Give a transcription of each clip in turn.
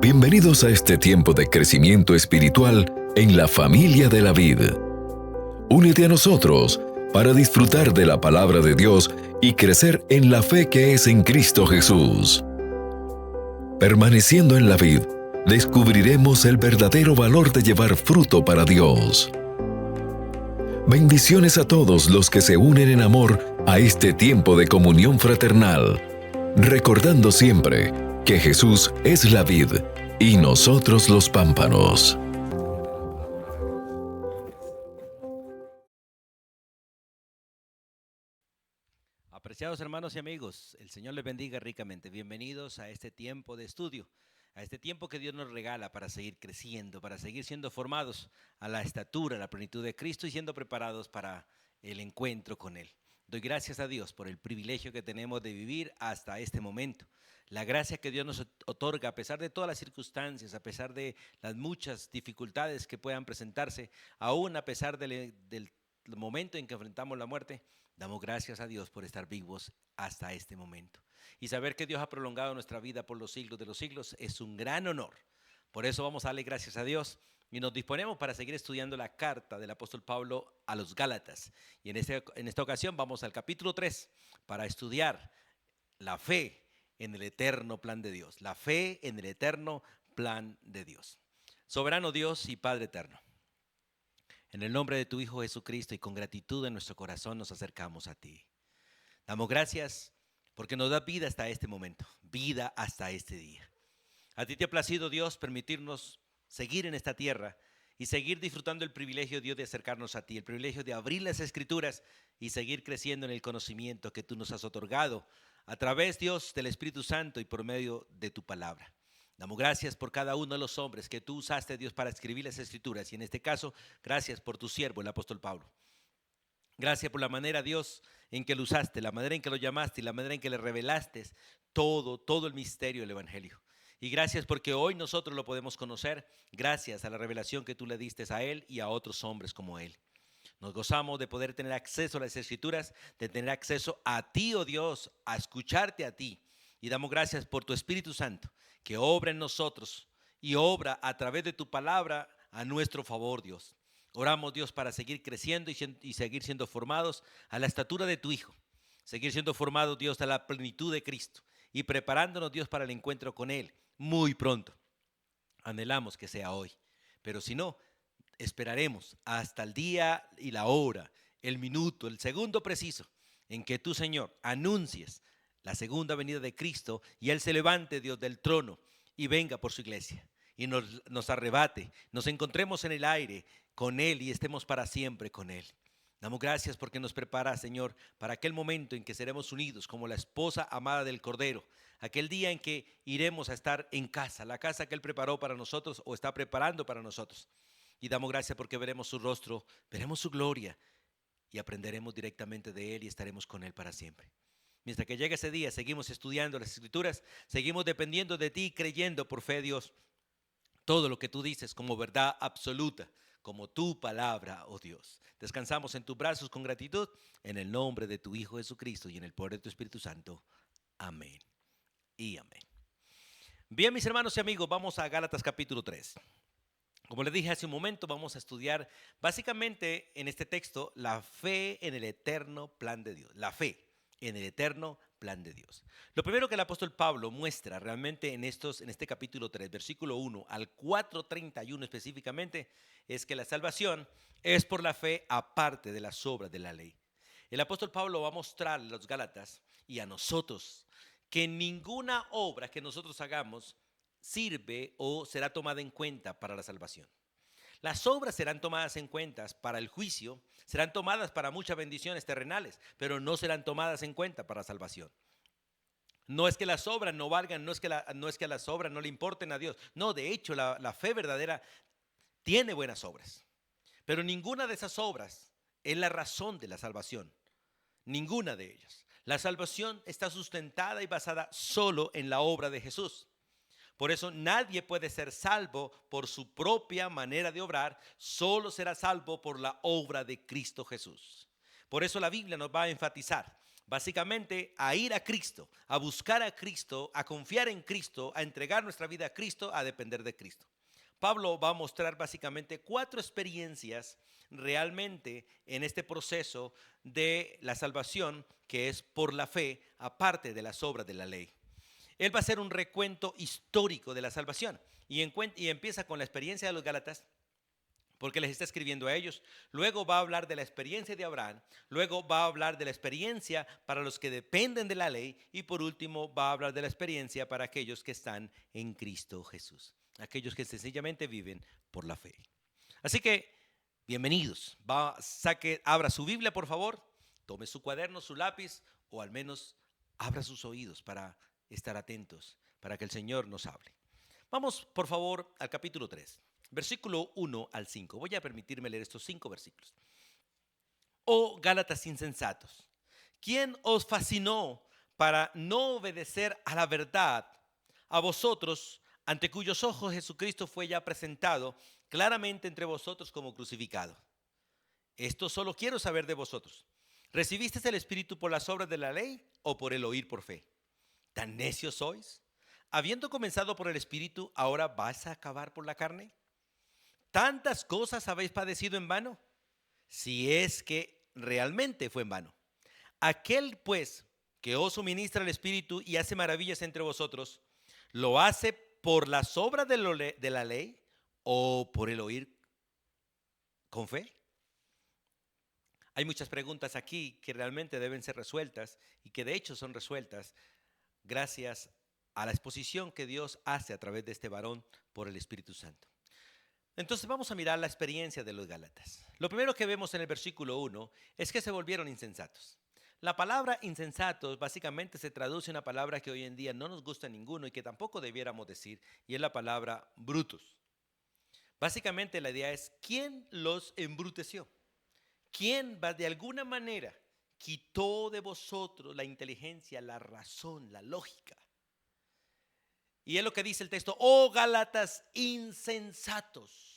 Bienvenidos a este tiempo de crecimiento espiritual en la familia de la vid. Únete a nosotros para disfrutar de la palabra de Dios y crecer en la fe que es en Cristo Jesús. Permaneciendo en la vid, descubriremos el verdadero valor de llevar fruto para Dios. Bendiciones a todos los que se unen en amor a este tiempo de comunión fraternal, recordando siempre que Jesús es la vid y nosotros los pámpanos. Apreciados hermanos y amigos, el Señor les bendiga ricamente. Bienvenidos a este tiempo de estudio, a este tiempo que Dios nos regala para seguir creciendo, para seguir siendo formados a la estatura, a la plenitud de Cristo y siendo preparados para el encuentro con Él. Doy gracias a Dios por el privilegio que tenemos de vivir hasta este momento. La gracia que Dios nos otorga a pesar de todas las circunstancias, a pesar de las muchas dificultades que puedan presentarse, aún a pesar del momento en que enfrentamos la muerte, damos gracias a Dios por estar vivos hasta este momento. Y saber que Dios ha prolongado nuestra vida por los siglos de los siglos es un gran honor. Por eso vamos a darle gracias a Dios y nos disponemos para seguir estudiando la carta del apóstol Pablo a los Gálatas. Y en esta ocasión vamos al capítulo 3 para estudiar la fe en el eterno plan de Dios. La fe en el eterno plan de Dios. Soberano Dios y Padre eterno, en el nombre de tu Hijo Jesucristo y con gratitud en nuestro corazón nos acercamos a ti. Damos gracias porque nos das vida hasta este momento, vida hasta este día. A ti te ha placido, Dios, permitirnos seguir en esta tierra y seguir disfrutando el privilegio, Dios, de acercarnos a ti, el privilegio de abrir las Escrituras y seguir creciendo en el conocimiento que tú nos has otorgado a través, Dios, del Espíritu Santo y por medio de tu palabra. Damos gracias por cada uno de los hombres que tú usaste, Dios, para escribir las Escrituras. Y en este caso, gracias por tu siervo, el apóstol Pablo. Gracias por la manera, Dios, en que lo usaste, la manera en que lo llamaste y la manera en que le revelaste todo el misterio del Evangelio. Y gracias porque hoy nosotros lo podemos conocer gracias a la revelación que tú le diste a él y a otros hombres como él. Nos gozamos de poder tener acceso a las Escrituras, de tener acceso a ti, oh Dios, a escucharte a ti. Y damos gracias por tu Espíritu Santo, que obra en nosotros y obra a través de tu palabra a nuestro favor, Dios. Oramos, Dios, para seguir creciendo y seguir siendo formados a la estatura de tu Hijo. Seguir siendo formados, Dios, a la plenitud de Cristo. Y preparándonos, Dios, para el encuentro con Él muy pronto. Anhelamos que sea hoy. Pero si no, esperaremos hasta el día y la hora, el minuto, el segundo preciso en que tú, Señor, anuncies la segunda venida de Cristo y Él se levante, Dios, del trono y venga por su iglesia y nos arrebate, nos encontremos en el aire con Él y estemos para siempre con Él. Damos gracias porque nos prepara, Señor, para aquel momento en que seremos unidos como la esposa amada del Cordero, aquel día en que iremos a estar en casa, la casa que Él preparó para nosotros o está preparando para nosotros. Y damos gracias porque veremos su rostro, veremos su gloria y aprenderemos directamente de Él y estaremos con Él para siempre. Mientras que llegue ese día, seguimos estudiando las Escrituras, seguimos dependiendo de ti, creyendo por fe, Dios, todo lo que tú dices como verdad absoluta, como tu palabra, oh Dios. Descansamos en tus brazos con gratitud, en el nombre de tu Hijo Jesucristo y en el poder de tu Espíritu Santo. Amén y amén. Bien, mis hermanos y amigos, vamos a Gálatas capítulo 3. Como les dije hace un momento, vamos a estudiar básicamente en este texto la fe en el eterno plan de Dios. La fe en el eterno plan de Dios. Lo primero que el apóstol Pablo muestra realmente en este capítulo 3, versículo 1 al 4:31 específicamente, es que la salvación es por la fe aparte de las obras de la ley. El apóstol Pablo va a mostrar a los Gálatas y a nosotros que ninguna obra que nosotros hagamos sirve o será tomada en cuenta para la salvación. Las obras serán tomadas en cuenta para el juicio, serán tomadas para muchas bendiciones terrenales, pero no serán tomadas en cuenta para la salvación. No es que las obras no valgan, no es que a las obras no le importen a Dios. No, de hecho, la fe verdadera tiene buenas obras, pero ninguna de esas obras es la razón de la salvación. Ninguna de ellas. La salvación está sustentada y basada solo en la obra de Jesús. Por eso nadie puede ser salvo por su propia manera de obrar, solo será salvo por la obra de Cristo Jesús. Por eso la Biblia nos va a enfatizar básicamente a ir a Cristo, a buscar a Cristo, a confiar en Cristo, a entregar nuestra vida a Cristo, a depender de Cristo. Pablo va a mostrar básicamente 4 experiencias realmente en este proceso de la salvación, que es por la fe, aparte de las obras de la ley. Él va a hacer un recuento histórico de la salvación y empieza con la experiencia de los Gálatas, porque les está escribiendo a ellos. Luego va a hablar de la experiencia de Abraham, luego va a hablar de la experiencia para los que dependen de la ley y por último va a hablar de la experiencia para aquellos que están en Cristo Jesús, aquellos que sencillamente viven por la fe. Así que, bienvenidos. Abra su Biblia, por favor, tome su cuaderno, su lápiz, o al menos abra sus oídos para estar atentos, para que el Señor nos hable. Vamos, por favor, al capítulo 3. Versículo 1 al 5. Voy a permitirme leer estos 5 versículos. Oh Gálatas insensatos, ¿quién os fascinó para no obedecer a la verdad? A vosotros, ante cuyos ojos Jesucristo fue ya presentado claramente entre vosotros como crucificado. Esto solo quiero saber de vosotros. ¿Recibisteis el Espíritu por las obras de la ley o por el oír por fe? ¿Tan necios sois? Habiendo comenzado por el Espíritu, ¿ahora vais a acabar por la carne? ¿Tantas cosas habéis padecido en vano? Si es que realmente fue en vano. Aquel pues que os suministra el Espíritu y hace maravillas entre vosotros, ¿lo hace por las obras de la ley o por el oír con fe? Hay muchas preguntas aquí que realmente deben ser resueltas y que de hecho son resueltas gracias a la exposición que Dios hace a través de este varón por el Espíritu Santo. Entonces vamos a mirar la experiencia de los Gálatas. Lo primero que vemos en el versículo 1 es que se volvieron insensatos. La palabra insensatos básicamente se traduce en una palabra que hoy en día no nos gusta a ninguno y que tampoco debiéramos decir, y es la palabra brutos. Básicamente la idea es, ¿quién los embruteció? ¿Quién va de alguna manera quitó de vosotros la inteligencia, la razón, la lógica? Y es lo que dice el texto, oh Gálatas insensatos.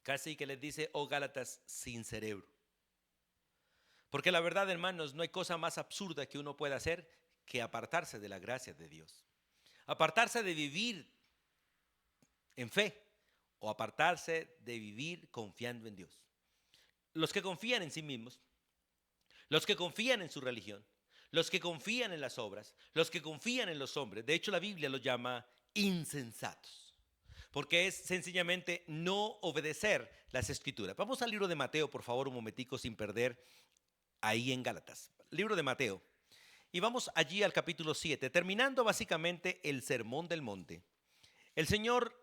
Casi que les dice, oh Gálatas sin cerebro. Porque la verdad, hermanos, no hay cosa más absurda que uno pueda hacer que apartarse de la gracia de Dios. Apartarse de vivir en fe o apartarse de vivir confiando en Dios. Los que confían en sí mismos, los que confían en su religión, los que confían en las obras, los que confían en los hombres. De hecho, la Biblia los llama insensatos, porque es sencillamente no obedecer las Escrituras. Vamos al libro de Mateo, por favor, un momentico sin perder ahí en Gálatas. Libro de Mateo. Y vamos allí al capítulo 7, terminando básicamente el Sermón del Monte. El Señor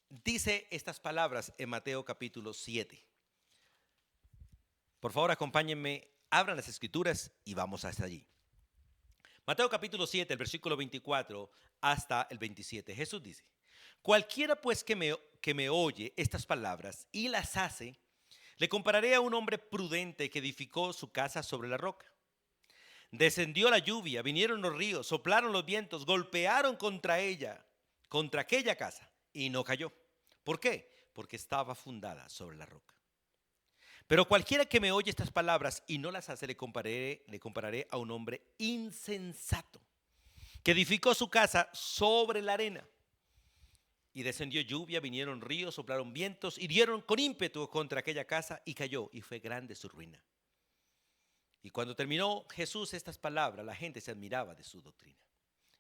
dice estas palabras en Mateo capítulo 7. Por favor, acompáñenme, abran las Escrituras y vamos hasta allí. Mateo capítulo 7, el versículo 24 hasta el 27. Jesús dice, cualquiera pues que me oye estas palabras y las hace, le compararé a un hombre prudente que edificó su casa sobre la roca. Descendió la lluvia, vinieron los ríos, soplaron los vientos, golpearon contra aquella casa, y no cayó. ¿Por qué? Porque estaba fundada sobre la roca. Pero cualquiera que me oye estas palabras y no las hace, le compararé a un hombre insensato que edificó su casa sobre la arena. Y descendió lluvia, vinieron ríos, soplaron vientos y dieron con ímpetu contra aquella casa y cayó, y fue grande su ruina. Y cuando terminó Jesús estas palabras, la gente se admiraba de su doctrina.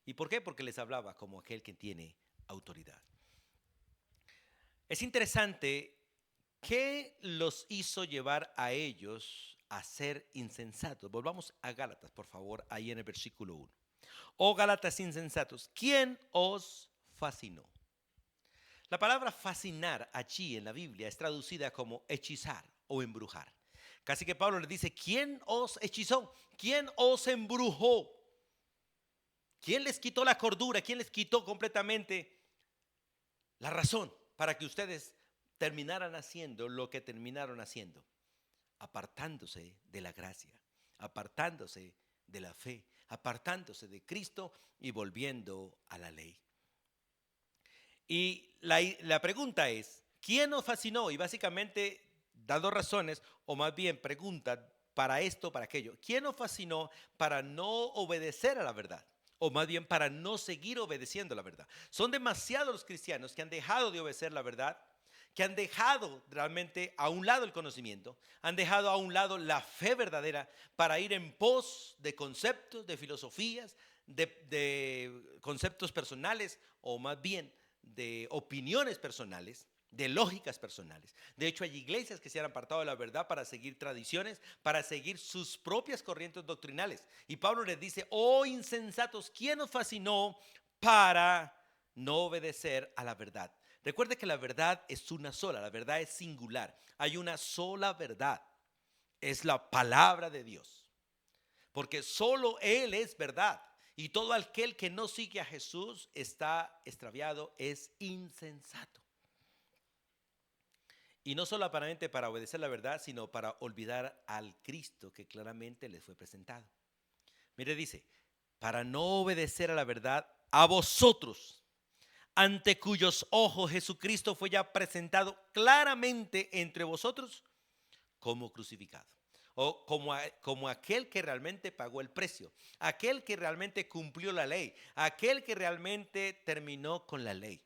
¿Y por qué? Porque les hablaba como aquel que tiene autoridad. Es interesante. ¿Qué los hizo llevar a ellos a ser insensatos? Volvamos a Gálatas, por favor, ahí en el versículo 1. Oh Gálatas insensatos, ¿quién os fascinó? La palabra fascinar allí en la Biblia es traducida como hechizar o embrujar. Casi que Pablo le dice, ¿quién os hechizó? ¿Quién os embrujó? ¿Quién les quitó la cordura? ¿Quién les quitó completamente la razón para que ustedes terminaran haciendo lo que terminaron haciendo? Apartándose de la gracia, apartándose de la fe, apartándose de Cristo y volviendo a la ley. Y la pregunta es, ¿quién nos fascinó? Y básicamente da dos razones, o más bien pregunta para esto, para aquello. ¿Quién nos fascinó para no obedecer a la verdad? O más bien para no seguir obedeciendo la verdad. Son demasiados los cristianos que han dejado de obedecer la verdad, que han dejado realmente a un lado el conocimiento, han dejado a un lado la fe verdadera para ir en pos de conceptos, de filosofías, de conceptos personales o más bien de opiniones personales, de lógicas personales. De hecho, hay iglesias que se han apartado de la verdad para seguir tradiciones, para seguir sus propias corrientes doctrinales. Y Pablo les dice: oh insensatos, ¿quién os fascinó para no obedecer a la verdad? Recuerde que la verdad es una sola, la verdad es singular. Hay una sola verdad, es la palabra de Dios. Porque solo Él es verdad. Y todo aquel que no sigue a Jesús está extraviado, es insensato. Y no solamente para obedecer la verdad, sino para olvidar al Cristo que claramente les fue presentado. Mire, dice: para no obedecer a la verdad, a vosotros, ante cuyos ojos Jesucristo fue ya presentado claramente entre vosotros como crucificado. O como aquel que realmente pagó el precio, aquel que realmente cumplió la ley, aquel que realmente terminó con la ley,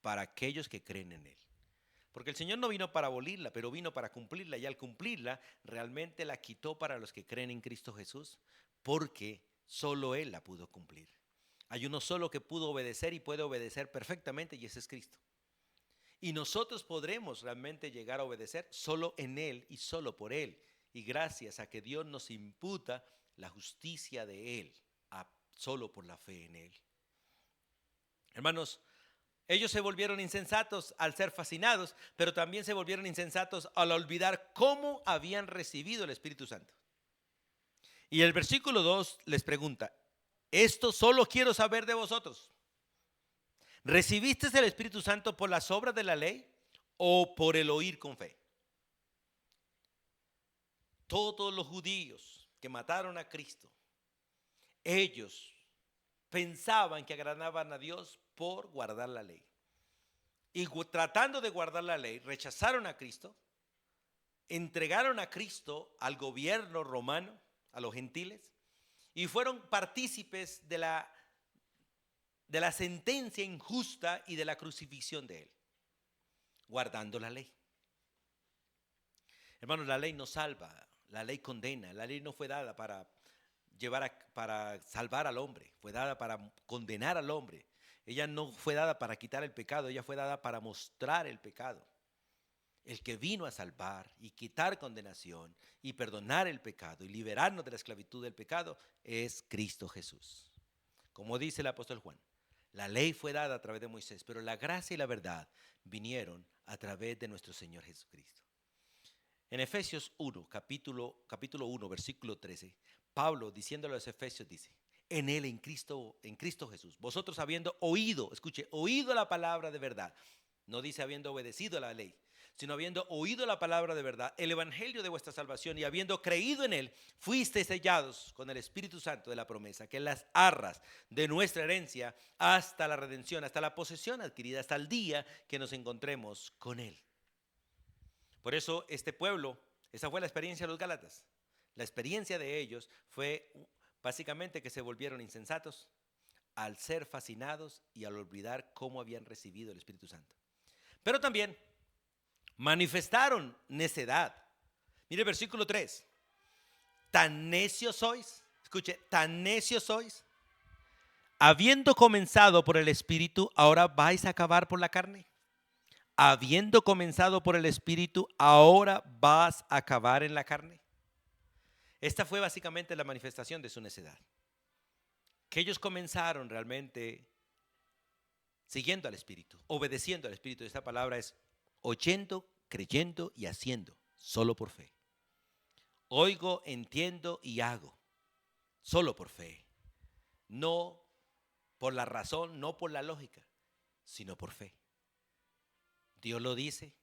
para aquellos que creen en Él. Porque el Señor no vino para abolirla, pero vino para cumplirla, y al cumplirla realmente la quitó para los que creen en Cristo Jesús, porque solo Él la pudo cumplir. Hay uno solo que pudo obedecer y puede obedecer perfectamente, y ese es Cristo. Y nosotros podremos realmente llegar a obedecer solo en Él y solo por Él, y gracias a que Dios nos imputa la justicia de Él, solo por la fe en Él. Hermanos, ellos se volvieron insensatos al ser fascinados, pero también se volvieron insensatos al olvidar cómo habían recibido el Espíritu Santo. Y el versículo 2 les pregunta: esto solo quiero saber de vosotros. ¿Recibiste el Espíritu Santo por las obras de la ley o por el oír con fe? Todos los judíos que mataron a Cristo, ellos pensaban que agradaban a Dios por guardar la ley. Y tratando de guardar la ley, rechazaron a Cristo, entregaron a Cristo al gobierno romano, a los gentiles, y fueron partícipes de la sentencia injusta y de la crucifixión de Él, guardando la ley. Hermanos, la ley no salva, la ley condena. La ley no fue dada para salvar al hombre, fue dada para condenar al hombre. Ella no fue dada para quitar el pecado, ella fue dada para mostrar el pecado. El que vino a salvar y quitar condenación y perdonar el pecado y liberarnos de la esclavitud del pecado es Cristo Jesús. Como dice el apóstol Juan, la ley fue dada a través de Moisés, pero la gracia y la verdad vinieron a través de nuestro Señor Jesucristo. En Efesios 1, capítulo 1, versículo 13, Pablo, diciéndole a los efesios, dice: en Él, en Cristo Jesús, vosotros habiendo oído, escuche, oído la palabra de verdad, no dice habiendo obedecido a la ley, sino habiendo oído la palabra de verdad, el evangelio de vuestra salvación, y habiendo creído en Él, fuisteis sellados con el Espíritu Santo de la promesa, que en las arras de nuestra herencia hasta la redención, hasta la posesión adquirida, hasta el día que nos encontremos con Él. Por eso este pueblo, esa fue la experiencia de los Gálatas. La experiencia de ellos fue básicamente que se volvieron insensatos al ser fascinados y al olvidar cómo habían recibido el Espíritu Santo. Pero también manifestaron necedad. Mire el versículo 3. Tan necios sois, escuche, tan necios sois, habiendo comenzado por el Espíritu, ahora vais a acabar por la carne. Habiendo comenzado por el Espíritu, ahora vas a acabar en la carne. Esta fue básicamente la manifestación de su necedad. Que ellos comenzaron realmente siguiendo al Espíritu, obedeciendo al Espíritu. Esta palabra es oyendo, creyendo y haciendo, solo por fe. Oigo, entiendo y hago, solo por fe. No por la razón, no por la lógica, sino por fe. Dios lo dice,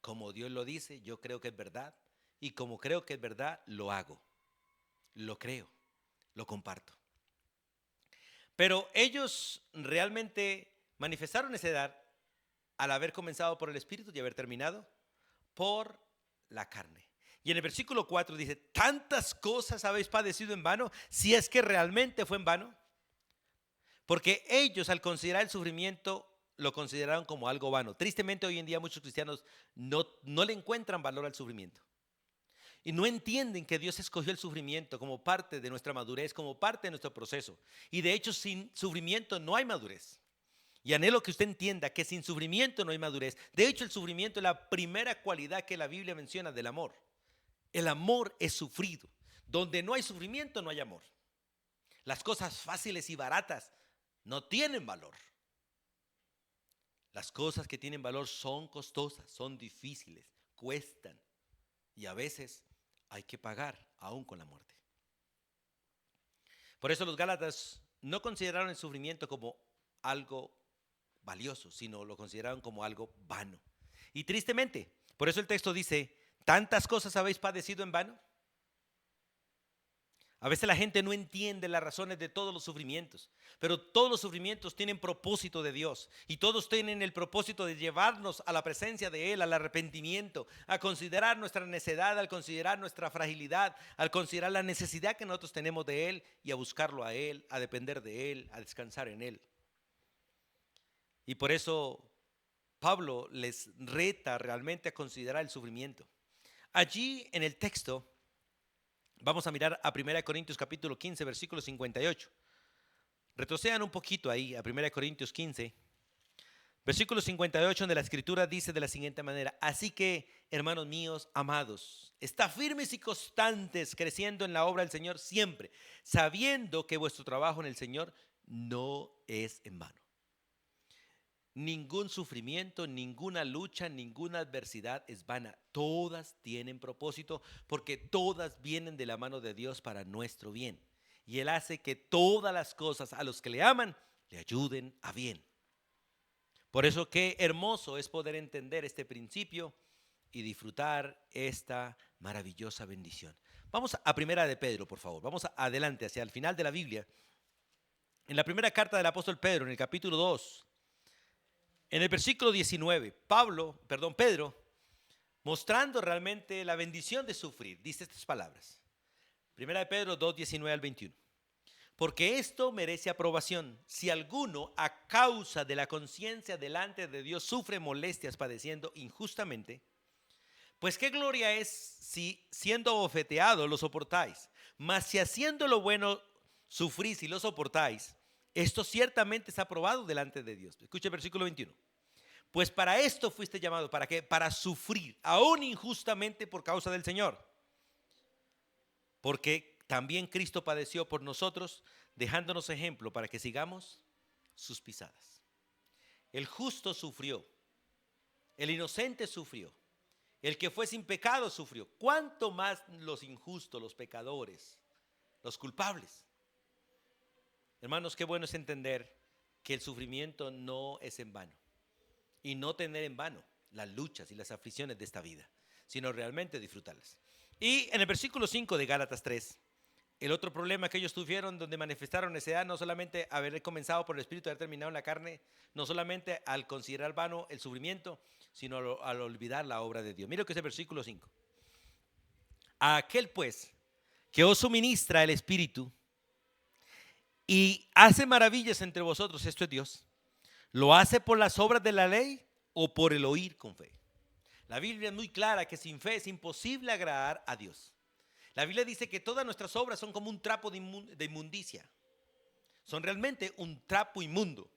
como Dios lo dice, yo creo que es verdad, y como creo que es verdad, lo hago, lo creo, lo comparto. Pero ellos realmente manifestaron necedad al haber comenzado por el Espíritu y haber terminado por la carne. Y en el versículo 4 dice, tantas cosas habéis padecido en vano, si es que realmente fue en vano. Porque ellos al considerar el sufrimiento lo consideraron como algo vano. Tristemente hoy en día muchos cristianos no le encuentran valor al sufrimiento. Y no entienden que Dios escogió el sufrimiento como parte de nuestra madurez, como parte de nuestro proceso. Y de hecho sin sufrimiento no hay madurez. Y anhelo que usted entienda que sin sufrimiento no hay madurez. De hecho el sufrimiento es la primera cualidad que la Biblia menciona del amor. El amor es sufrido. Donde no hay sufrimiento no hay amor. Las cosas fáciles y baratas no tienen valor. Las cosas que tienen valor son costosas, son difíciles, cuestan. Y a veces hay que pagar aún con la muerte. Por eso los Gálatas no consideraron el sufrimiento como algo valioso, sino lo consideraron como algo vano. Y tristemente, por eso el texto dice, ¿tantas cosas habéis padecido en vano? A veces la gente no entiende las razones de todos los sufrimientos, pero todos los sufrimientos tienen propósito de Dios y todos tienen el propósito de llevarnos a la presencia de Él, al arrepentimiento, a considerar nuestra necedad, al considerar nuestra fragilidad, al considerar la necesidad que nosotros tenemos de Él y a buscarlo a Él, a depender de Él, a descansar en Él. Y por eso Pablo les reta realmente a considerar el sufrimiento. Allí en el texto vamos a mirar a 1 Corintios capítulo 15, versículo 58. Retrocedan un poquito ahí a 1 Corintios 15, versículo 58, donde la escritura dice de la siguiente manera: así que, hermanos míos, amados, está firmes y constantes, creciendo en la obra del Señor siempre, sabiendo que vuestro trabajo en el Señor no es en vano. Ningún sufrimiento, ninguna lucha, ninguna adversidad es vana. Todas tienen propósito porque todas vienen de la mano de Dios para nuestro bien. Y Él hace que todas las cosas a los que le aman le ayuden a bien. Por eso qué hermoso es poder entender este principio y disfrutar esta maravillosa bendición. Vamos a Primera de Pedro, por favor. Vamos adelante hacia el final de la Biblia. En la primera carta del apóstol Pedro, en el capítulo 2. En el versículo 19, Pedro, mostrando realmente la bendición de sufrir, dice estas palabras. Primera de Pedro 2, 19 al 21. Porque esto merece aprobación, si alguno a causa de la conciencia delante de Dios sufre molestias padeciendo injustamente, pues qué gloria es si siendo bofeteado lo soportáis, mas si haciendo lo bueno sufrís y lo soportáis, esto ciertamente es aprobado delante de Dios. Escucha el versículo 21. Pues para esto fuiste llamado, ¿para qué? Para sufrir, aún injustamente por causa del Señor. Porque también Cristo padeció por nosotros, dejándonos ejemplo para que sigamos sus pisadas. El justo sufrió, el inocente sufrió, el que fue sin pecado sufrió. ¿Cuánto más los injustos, los pecadores, los culpables? Hermanos, qué bueno es entender que el sufrimiento no es en vano y no tener en vano las luchas y las aflicciones de esta vida, sino realmente disfrutarlas. Y en el versículo 5 de Gálatas 3, el otro problema que ellos tuvieron donde manifestaron necedad, no solamente haber comenzado por el Espíritu y haber terminado en la carne, no solamente al considerar vano el sufrimiento, sino al olvidar la obra de Dios. Mira lo que es el versículo 5. A aquel pues que os suministra el Espíritu y hace maravillas entre vosotros, esto es Dios, ¿lo hace por las obras de la ley o por el oír con fe? La Biblia es muy clara que sin fe es imposible agradar a Dios. La Biblia dice que todas nuestras obras son como un trapo de inmundicia. Son realmente un trapo inmundo.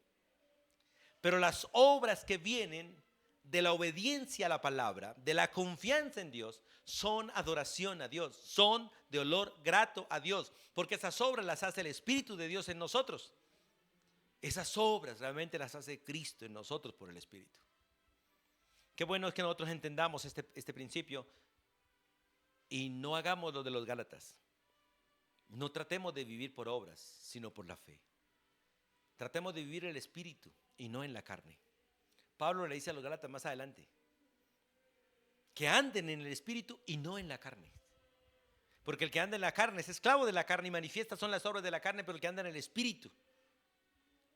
Pero las obras que vienen de la obediencia a la palabra, de la confianza en Dios, son adoración a Dios, son de olor grato a Dios, porque esas obras las hace el Espíritu de Dios en nosotros. Esas obras realmente las hace Cristo en nosotros por el Espíritu. Qué bueno es que nosotros entendamos este principio y no hagamos lo de los Gálatas. No tratemos de vivir por obras, sino por la fe. Tratemos de vivir el Espíritu y no en la carne. Pablo le dice a los Gálatas más adelante que anden en el Espíritu y no en la carne. Porque el que anda en la carne es esclavo de la carne y manifiesta son las obras de la carne, pero el que anda en el Espíritu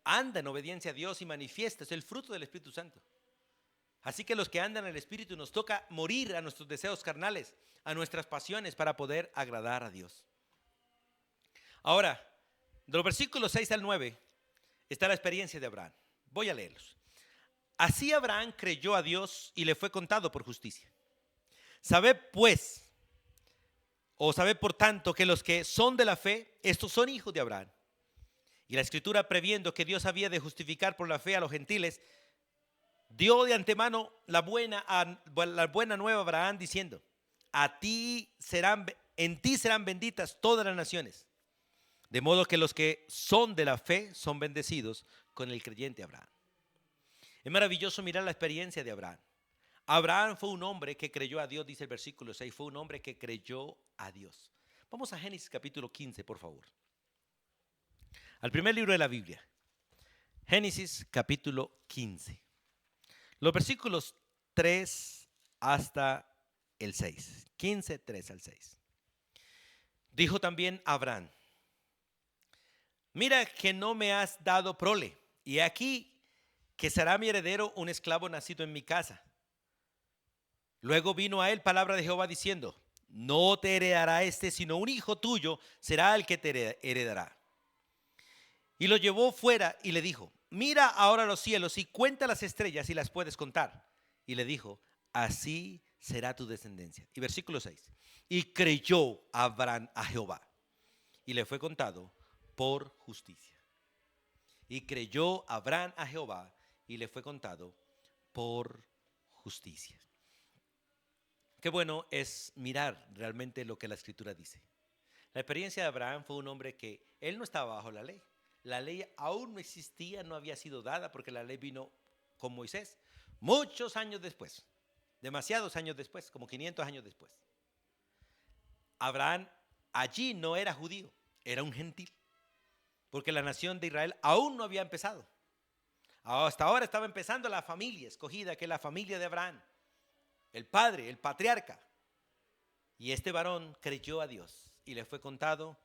anda en obediencia a Dios y manifiesta, es el fruto del Espíritu Santo. Así que los que andan en el Espíritu nos toca morir a nuestros deseos carnales, a nuestras pasiones para poder agradar a Dios. Ahora, de los versículos 6 al 9 está la experiencia de Abraham. Voy a leerlos. Así Abraham creyó a Dios y le fue contado por justicia. Sabed pues, o sabed por tanto, que los que son de la fe, estos son hijos de Abraham. Y la Escritura, previendo que Dios había de justificar por la fe a los gentiles, dio de antemano la buena nueva a Abraham, diciendo: en ti serán benditas todas las naciones. De modo que los que son de la fe son bendecidos con el creyente Abraham. Es maravilloso mirar la experiencia de Abraham. Abraham fue un hombre que creyó a Dios, dice el versículo 6, fue un hombre que creyó a Dios. Vamos a Génesis capítulo 15, por favor. Al primer libro de la Biblia. Génesis capítulo 15. Los versículos 3 hasta el 6. 15, 3 al 6. Dijo también Abraham: mira que no me has dado prole, y aquí que será mi heredero un esclavo nacido en mi casa. Luego vino a él palabra de Jehová diciendo: no te heredará este, sino un hijo tuyo será el que te heredará. Y lo llevó fuera y le dijo: mira ahora los cielos y cuenta las estrellas si las puedes contar. Y le dijo: así será tu descendencia. Y versículo 6. Y creyó Abraham a Jehová y le fue contado por justicia. Y creyó Abraham a Jehová y le fue contado por justicia. Qué bueno es mirar realmente lo que la Escritura dice. La experiencia de Abraham fue un hombre que él no estaba bajo la ley. La ley aún no existía, no había sido dada, porque la ley vino con Moisés muchos años después, demasiados años después, como 500 años después. Abraham allí no era judío, era un gentil, porque la nación de Israel aún no había empezado. Hasta ahora estaba empezando la familia escogida, que es la familia de Abraham, el padre, el patriarca. Y este varón creyó a Dios y le fue contado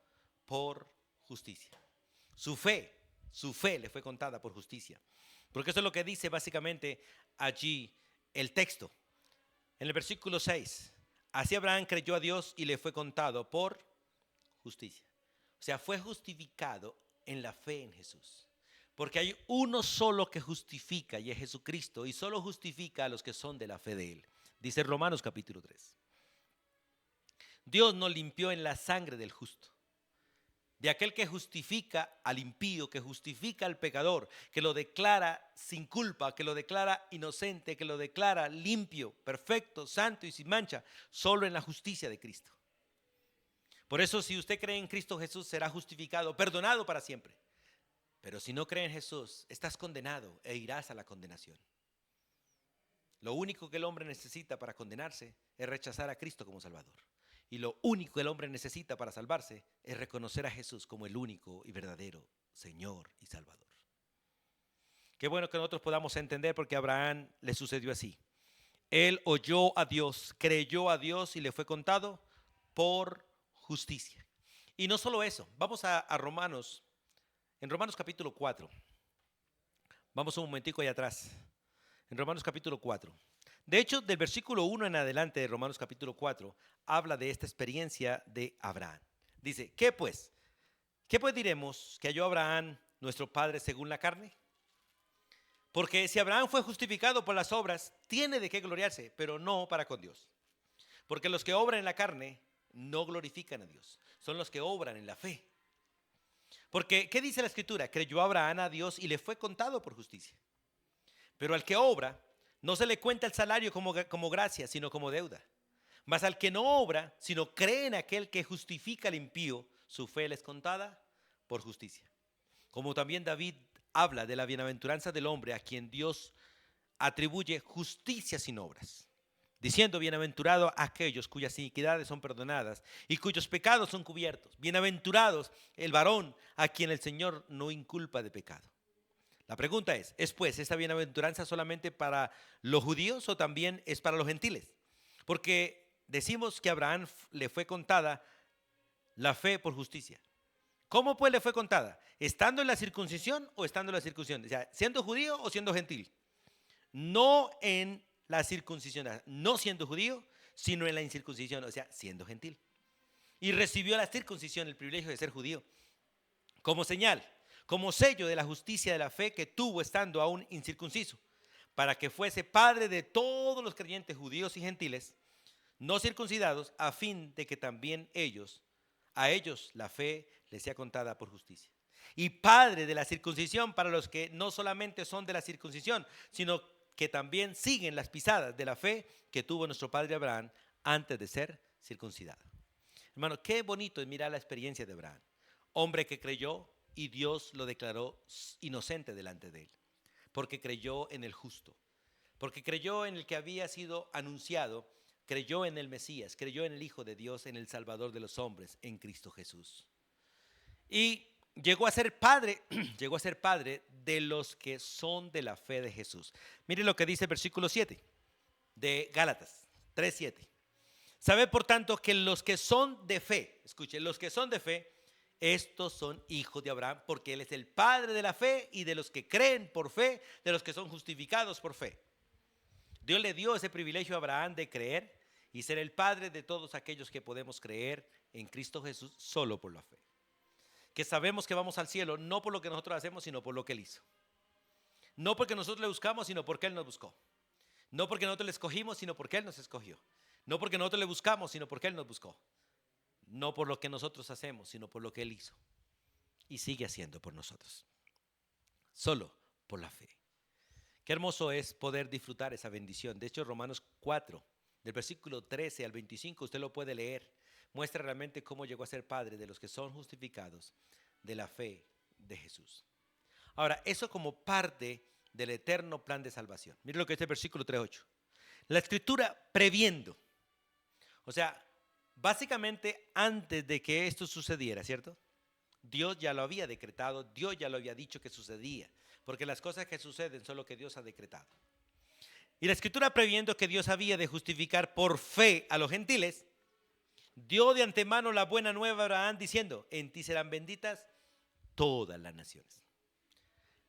por justicia. Su fe le fue contada por justicia. Porque eso es lo que dice básicamente allí el texto. En el versículo 6, así Abraham creyó a Dios y le fue contado por justicia. O sea, fue justificado en la fe en Jesús. Porque hay uno solo que justifica, y es Jesucristo, y solo justifica a los que son de la fe de Él. Dice Romanos capítulo 3. Dios nos limpió en la sangre del justo, de aquel que justifica al impío, que justifica al pecador, que lo declara sin culpa, que lo declara inocente, que lo declara limpio, perfecto, santo y sin mancha, solo en la justicia de Cristo. Por eso, si usted cree en Cristo Jesús, será justificado, perdonado para siempre. Pero si no cree en Jesús, estás condenado e irás a la condenación. Lo único que el hombre necesita para condenarse es rechazar a Cristo como Salvador. Y lo único que el hombre necesita para salvarse es reconocer a Jesús como el único y verdadero Señor y Salvador. Qué bueno que nosotros podamos entender, porque a Abraham le sucedió así. Él oyó a Dios, creyó a Dios y le fue contado por justicia. Y no solo eso, vamos a Romanos. En Romanos capítulo 4, vamos un momentico ahí atrás, en Romanos capítulo 4. De hecho, del versículo 1 en adelante de Romanos capítulo 4, habla de esta experiencia de Abraham. Dice: ¿qué pues? ¿Qué pues diremos que halló Abraham, nuestro padre, según la carne? Porque si Abraham fue justificado por las obras, tiene de qué gloriarse, pero no para con Dios. Porque los que obran en la carne no glorifican a Dios, son los que obran en la fe. Porque, ¿qué dice la Escritura? Creyó Abraham a Dios y le fue contado por justicia. Pero al que obra, no se le cuenta el salario como gracia, sino como deuda. Mas al que no obra, sino cree en aquel que justifica al impío, su fe le es contada por justicia. Como también David habla de la bienaventuranza del hombre a quien Dios atribuye justicia sin obras, diciendo: bienaventurado aquellos cuyas iniquidades son perdonadas y cuyos pecados son cubiertos. Bienaventurados el varón a quien el Señor no inculpa de pecado. La pregunta es pues esta bienaventuranza solamente para los judíos o también es para los gentiles? Porque decimos que a Abraham le fue contada la fe por justicia. ¿Cómo pues le fue contada? ¿Estando en la circuncisión o estando en la circuncisión? O sea, ¿siendo judío o siendo gentil? No en la circuncisión, no siendo judío, sino en la incircuncisión, o sea, siendo gentil. Y recibió la circuncisión, el privilegio de ser judío, como señal, como sello de la justicia de la fe que tuvo estando aún incircunciso, para que fuese padre de todos los creyentes judíos y gentiles, no circuncidados, a fin de que también a ellos la fe les sea contada por justicia. Y padre de la circuncisión para los que no solamente son de la circuncisión, sino que también siguen las pisadas de la fe que tuvo nuestro padre Abraham antes de ser circuncidado. Hermano, qué bonito es mirar la experiencia de Abraham, hombre que creyó y Dios lo declaró inocente delante de él, porque creyó en el justo, porque creyó en el que había sido anunciado, creyó en el Mesías, creyó en el Hijo de Dios, en el Salvador de los hombres, en Cristo Jesús. Y llegó a ser padre de los que son de la fe de Jesús. Mire lo que dice el versículo 7 de Gálatas 3:7. Sabe por tanto que los que son de fe, escuchen, los que son de fe, estos son hijos de Abraham, porque él es el padre de la fe y de los que creen por fe, de los que son justificados por fe. Dios le dio ese privilegio a Abraham de creer y ser el padre de todos aquellos que podemos creer en Cristo Jesús solo por la fe. Que sabemos que vamos al cielo no por lo que nosotros hacemos, sino por lo que Él hizo. No porque nosotros le buscamos, sino porque Él nos buscó. No porque nosotros le escogimos, sino porque Él nos escogió. No porque nosotros le buscamos, sino porque Él nos buscó. No por lo que nosotros hacemos, sino por lo que Él hizo. Y sigue haciendo por nosotros. Solo por la fe. Qué hermoso es poder disfrutar esa bendición. De hecho, Romanos 4, del versículo 13 al 25, usted lo puede leer. Muestra realmente cómo llegó a ser padre de los que son justificados de la fe de Jesús. Ahora, eso como parte del eterno plan de salvación. Mire lo que dice el versículo 3:8. La escritura previendo. O sea, básicamente antes de que esto sucediera, ¿cierto? Dios ya lo había decretado, Dios ya lo había dicho que sucedía. Porque las cosas que suceden son lo que Dios ha decretado. Y la escritura previendo que Dios había de justificar por fe a los gentiles, dio de antemano la buena nueva a Abraham diciendo, en ti serán benditas todas las naciones.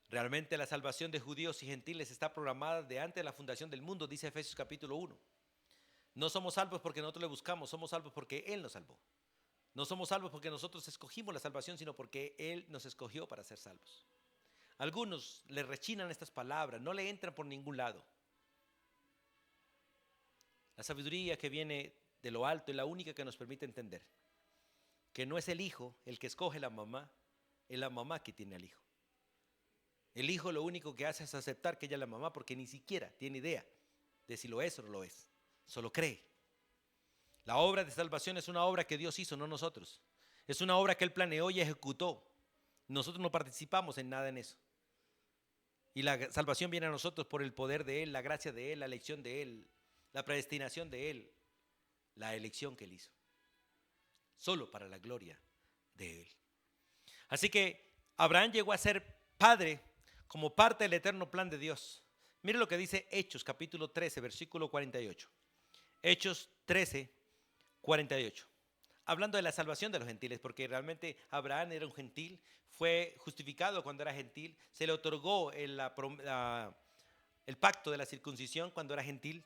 Realmente la salvación de judíos y gentiles está programada de antes de la fundación del mundo, dice Efesios capítulo 1. No somos salvos porque nosotros le buscamos, somos salvos porque Él nos salvó. No somos salvos porque nosotros escogimos la salvación, sino porque Él nos escogió para ser salvos. Algunos le rechinan estas palabras, no le entran por ningún lado. La sabiduría que viene de lo alto es la única que nos permite entender que no es el hijo el que escoge la mamá, es la mamá que tiene al hijo. El hijo lo único que hace es aceptar que ella es la mamá porque ni siquiera tiene idea de si lo es o no lo es, solo cree. La obra de salvación es una obra que Dios hizo, no nosotros. Es una obra que Él planeó y ejecutó. Nosotros no participamos en nada en eso. Y la salvación viene a nosotros por el poder de Él, la gracia de Él, la elección de Él, la predestinación de Él, la elección que Él hizo. Solo para la gloria de Él. Así que Abraham llegó a ser padre como parte del eterno plan de Dios. Mire lo que dice Hechos capítulo 13, versículo 48. Hechos 13, 48. Hablando de la salvación de los gentiles, porque realmente Abraham era un gentil, fue justificado cuando era gentil, se le otorgó el pacto de la circuncisión cuando era gentil.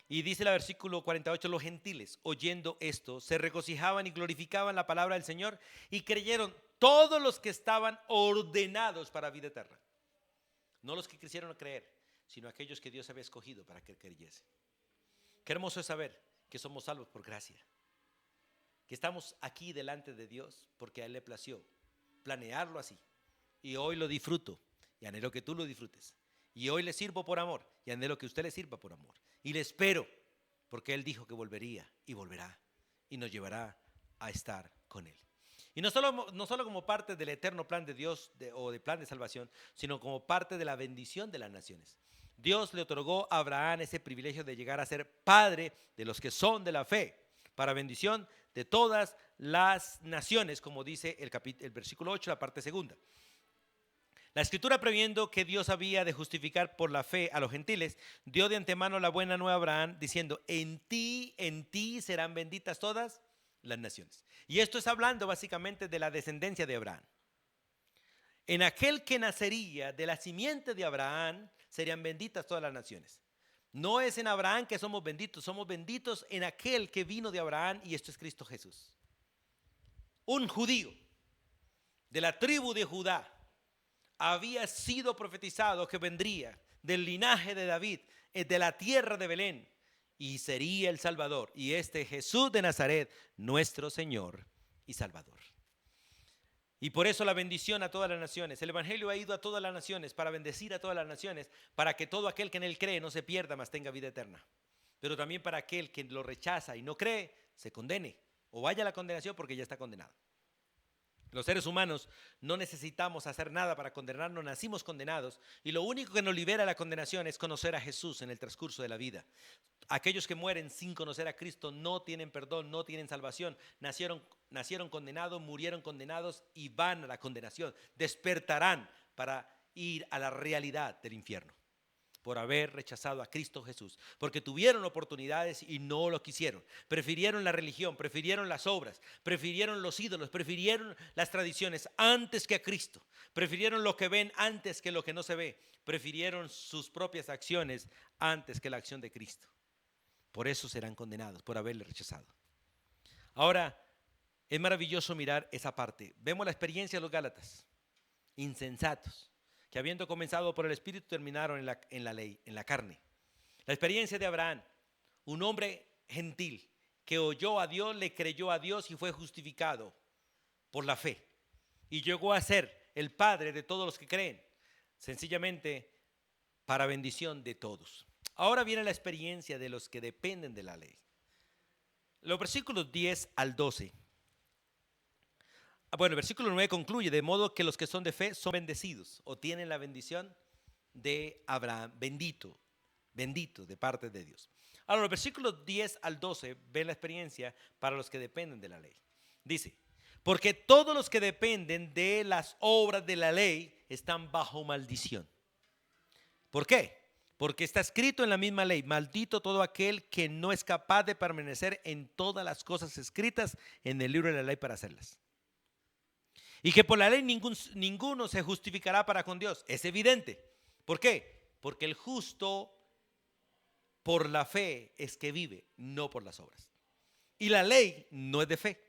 Y dice el versículo 48, los gentiles, oyendo esto, se regocijaban y glorificaban la palabra del Señor y creyeron todos los que estaban ordenados para vida eterna. No los que quisieron creer, sino aquellos que Dios había escogido para que creyesen. Qué hermoso es saber que somos salvos por gracia. Que estamos aquí delante de Dios porque a Él le plació planearlo así. Y hoy lo disfruto y anhelo que tú lo disfrutes. Y hoy le sirvo por amor y anhelo que usted le sirva por amor. Y le espero porque Él dijo que volvería y volverá y nos llevará a estar con Él. Y no solo como parte del eterno plan de Dios o del plan de salvación, sino como parte de la bendición de las naciones. Dios le otorgó a Abraham ese privilegio de llegar a ser padre de los que son de la fe, para bendición de todas las naciones, como dice el versículo 8, la parte segunda. La escritura previendo que Dios había de justificar por la fe a los gentiles, dio de antemano la buena nueva a Abraham, diciendo, en ti serán benditas todas las naciones. Y esto es hablando básicamente de la descendencia de Abraham. En aquel que nacería de la simiente de Abraham, serían benditas todas las naciones. No es en Abraham que somos benditos en aquel que vino de Abraham, y esto es Cristo Jesús. Un judío de la tribu de Judá había sido profetizado que vendría del linaje de David, de la tierra de Belén, y sería el Salvador. Y este Jesús de Nazaret, nuestro Señor y Salvador. Y por eso la bendición a todas las naciones. El Evangelio ha ido a todas las naciones para bendecir a todas las naciones, para que todo aquel que en él cree no se pierda, mas tenga vida eterna. Pero también para aquel que lo rechaza y no cree, se condene o vaya a la condenación, porque ya está condenado. Los seres humanos no necesitamos hacer nada para condenarnos, nacimos condenados, y lo único que nos libera de la condenación es conocer a Jesús en el transcurso de la vida. Aquellos que mueren sin conocer a Cristo no tienen perdón, no tienen salvación. Nacieron condenados, murieron condenados y van a la condenación. Despertarán para ir a la realidad del infierno por haber rechazado a Cristo Jesús, porque tuvieron oportunidades y no lo quisieron. Prefirieron la religión, prefirieron las obras, prefirieron los ídolos, prefirieron las tradiciones antes que a Cristo, prefirieron lo que ven antes que lo que no se ve, prefirieron sus propias acciones antes que la acción de Cristo. Por eso serán condenados, por haberle rechazado. Ahora, es maravilloso mirar esa parte. Vemos la experiencia de los Gálatas, insensatos, que habiendo comenzado por el Espíritu terminaron en la ley, en la carne. La experiencia de Abraham, un hombre gentil que oyó a Dios, le creyó a Dios y fue justificado por la fe. Y llegó a ser el padre de todos los que creen, sencillamente para bendición de todos. Ahora viene la experiencia de los que dependen de la ley. Los versículos 10 al 12. Bueno, el versículo 9 concluye: de modo que los que son de fe son bendecidos, o tienen la bendición de Abraham, bendito de parte de Dios. Ahora, los versículos 10 al 12 ven la experiencia para los que dependen de la ley. Dice: porque todos los que dependen de las obras de la ley están bajo maldición. ¿Por qué? Porque está escrito en la misma ley: maldito todo aquel que no es capaz de permanecer en todas las cosas escritas en el libro de la ley para hacerlas. Y que por la ley ninguno se justificará para con Dios. Es evidente. ¿Por qué? Porque el justo por la fe es que vive, no por las obras. Y la ley no es de fe.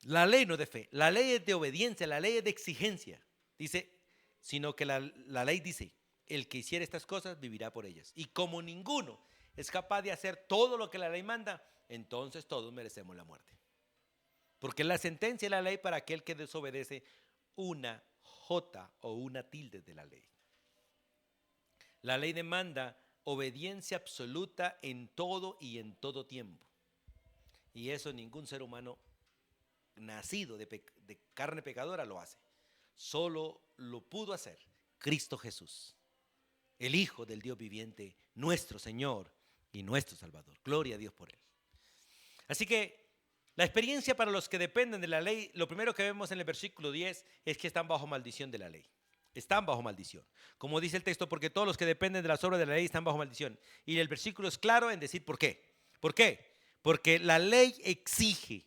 La ley no es de fe. La ley es de obediencia, la ley es de exigencia. Dice, sino que la ley dice: el que hiciera estas cosas vivirá por ellas. Y como ninguno es capaz de hacer todo lo que la ley manda, entonces todos merecemos la muerte. Porque la sentencia es la ley para aquel que desobedece una jota o una tilde de la ley. La ley demanda obediencia absoluta en todo y en todo tiempo. Y eso ningún ser humano nacido de carne pecadora lo hace. Solo lo pudo hacer Cristo Jesús, el Hijo del Dios viviente, nuestro Señor y nuestro Salvador. Gloria a Dios por él. Así que la experiencia para los que dependen de la ley, lo primero que vemos en el versículo 10 es que están bajo maldición de la ley. Están bajo maldición. Como dice el texto, porque todos los que dependen de las obras de la ley están bajo maldición. Y el versículo es claro en decir por qué. ¿Por qué? Porque la ley exige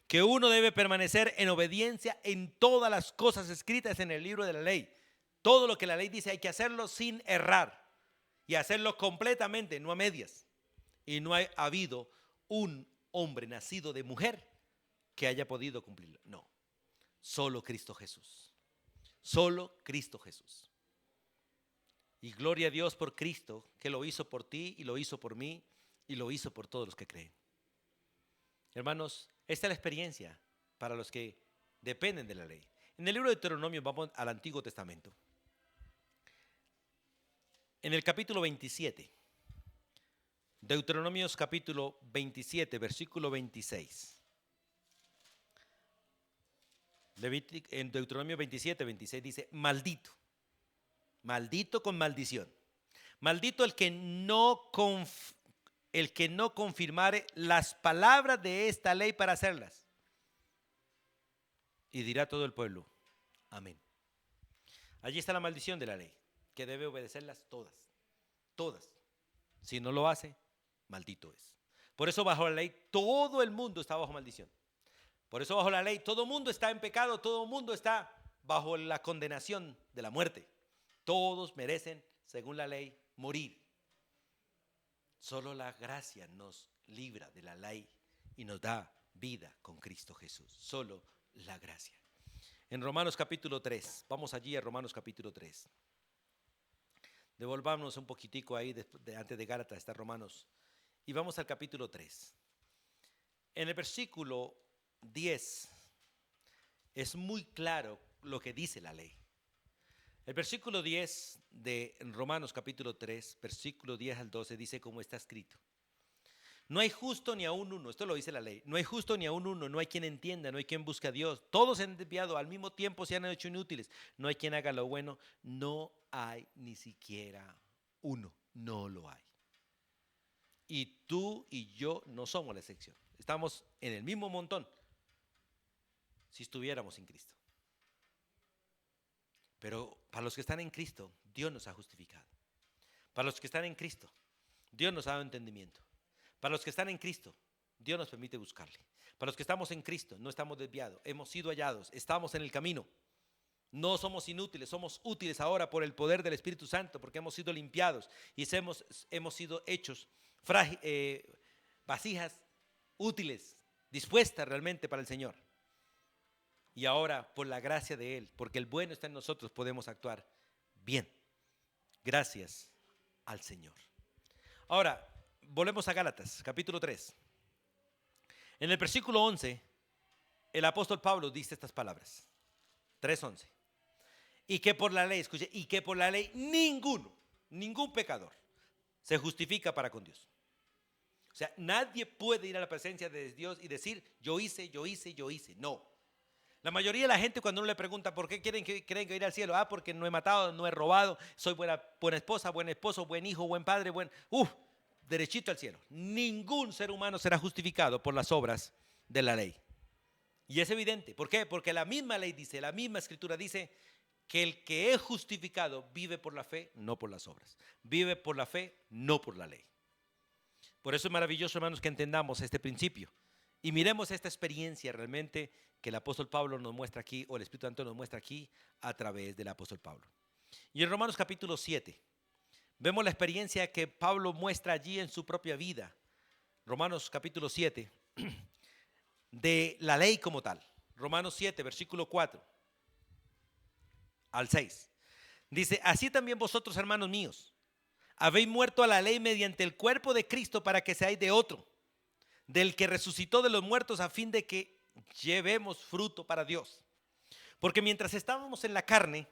que uno debe permanecer en obediencia en todas las cosas escritas en el libro de la ley. Todo lo que la ley dice hay que hacerlo sin errar y hacerlo completamente, no a medias. Y no ha habido un hombre nacido de mujer que haya podido cumplirlo. No, solo Cristo Jesús. Solo Cristo Jesús. Y gloria a Dios por Cristo, que lo hizo por ti y lo hizo por mí y lo hizo por todos los que creen. Hermanos, esta es la experiencia para los que dependen de la ley. En el libro de Deuteronomio vamos al Antiguo Testamento. En el capítulo 27. Deuteronomios capítulo 27, versículo 26. En Deuteronomio 27, 26 dice: maldito, maldito con maldición. Maldito el que no confirmare las palabras de esta ley para hacerlas. Y dirá todo el pueblo: amén. Allí está la maldición de la ley, que debe obedecerlas todas, todas. Si no lo hace, maldito es. Por eso bajo la ley todo el mundo está bajo maldición. Por eso bajo la ley todo el mundo está en pecado, todo el mundo está bajo la condenación de la muerte. Todos merecen, según la ley, morir. Solo la gracia nos libra de la ley y nos da vida con Cristo Jesús. Solo la gracia. En Romanos capítulo 3, vamos allí a Romanos capítulo 3. Devolvámonos un poquitico ahí antes de Gálatas, está Romanos. Y vamos al capítulo 3. En el versículo 10 es muy claro lo que dice la ley. El versículo 10 de Romanos capítulo 3, versículo 10 al 12 dice como está escrito. No hay justo ni aún uno, esto lo dice la ley. No hay justo ni aún uno, no hay quien entienda, no hay quien busque a Dios. Todos se han desviado, al mismo tiempo se han hecho inútiles. No hay quien haga lo bueno, no hay ni siquiera uno, no lo hay. Y tú y yo no somos la excepción. Estamos en el mismo montón si estuviéramos sin Cristo. Pero para los que están en Cristo, Dios nos ha justificado. Para los que están en Cristo, Dios nos ha dado entendimiento. Para los que están en Cristo, Dios nos permite buscarle. Para los que estamos en Cristo, no estamos desviados, hemos sido hallados, estamos en el camino. No somos inútiles, somos útiles ahora por el poder del Espíritu Santo, porque hemos sido limpiados y hemos sido hechos vasijas útiles, dispuestas realmente para el Señor. Y ahora, por la gracia de Él, porque el bueno está en nosotros, podemos actuar bien. Gracias al Señor. Ahora, volvemos a Gálatas, capítulo 3. En el versículo 11, el apóstol Pablo dice estas palabras. 3:11. Y que por la ley, escuche, y que por la ley ningún pecador se justifica para con Dios. O sea, nadie puede ir a la presencia de Dios y decir, yo hice. No. La mayoría de la gente cuando uno le pregunta por qué creen que ir al cielo, porque no he matado, no he robado, soy buena esposa, buen esposo, buen hijo, buen padre, derechito al cielo. Ningún ser humano será justificado por las obras de la ley. Y es evidente. ¿Por qué? Porque la misma ley dice, la misma escritura dice que el que es justificado vive por la fe, no por las obras. Vive por la fe, no por la ley. Por eso es maravilloso, hermanos, que entendamos este principio. Y miremos esta experiencia realmente que el apóstol Pablo nos muestra aquí, o el Espíritu Santo nos muestra aquí a través del apóstol Pablo. Y en Romanos capítulo 7, vemos la experiencia que Pablo muestra allí en su propia vida. Romanos capítulo 7, de la ley como tal. Romanos 7, versículo 4 al 6. Dice, así también vosotros, hermanos míos, habéis muerto a la ley mediante el cuerpo de Cristo para que seáis de otro, del que resucitó de los muertos a fin de que llevemos fruto para Dios. Porque mientras estábamos en la carne,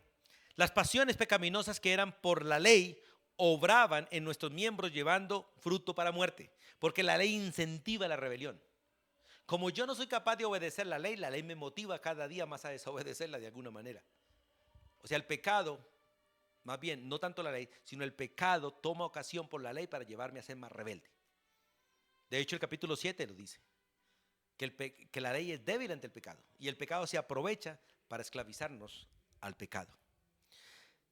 las pasiones pecaminosas que eran por la ley obraban en nuestros miembros llevando fruto para muerte, porque la ley incentiva la rebelión. Como yo no soy capaz de obedecer la ley me motiva cada día más a desobedecerla de alguna manera. O sea, el pecado, más bien, no tanto la ley, sino el pecado toma ocasión por la ley para llevarme a ser más rebelde. De hecho, el capítulo 7 lo dice, que la ley es débil ante el pecado y el pecado se aprovecha para esclavizarnos al pecado.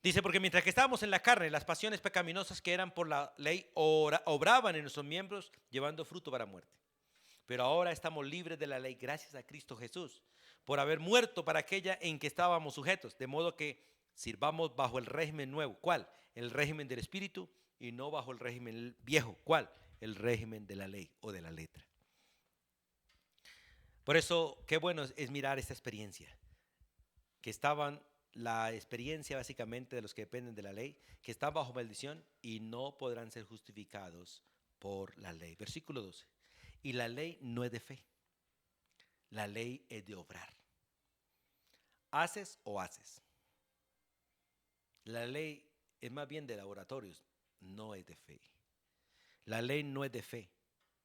Dice, porque mientras que estábamos en la carne, las pasiones pecaminosas que eran por la ley obraban en nuestros miembros llevando fruto para muerte. Pero ahora estamos libres de la ley gracias a Cristo Jesús, por haber muerto para aquella en que estábamos sujetos, de modo que sirvamos bajo el régimen nuevo. ¿Cuál? El régimen del Espíritu y no bajo el régimen viejo. ¿Cuál? El régimen de la ley o de la letra. Por eso, qué bueno es mirar esta experiencia, que estaban, la experiencia básicamente de los que dependen de la ley, que están bajo maldición y no podrán ser justificados por la ley. Versículo 12. Y la ley no es de fe, la ley es de obrar. ¿Haces o haces? La ley es más bien de laboratorios, no es de fe. La ley no es de fe,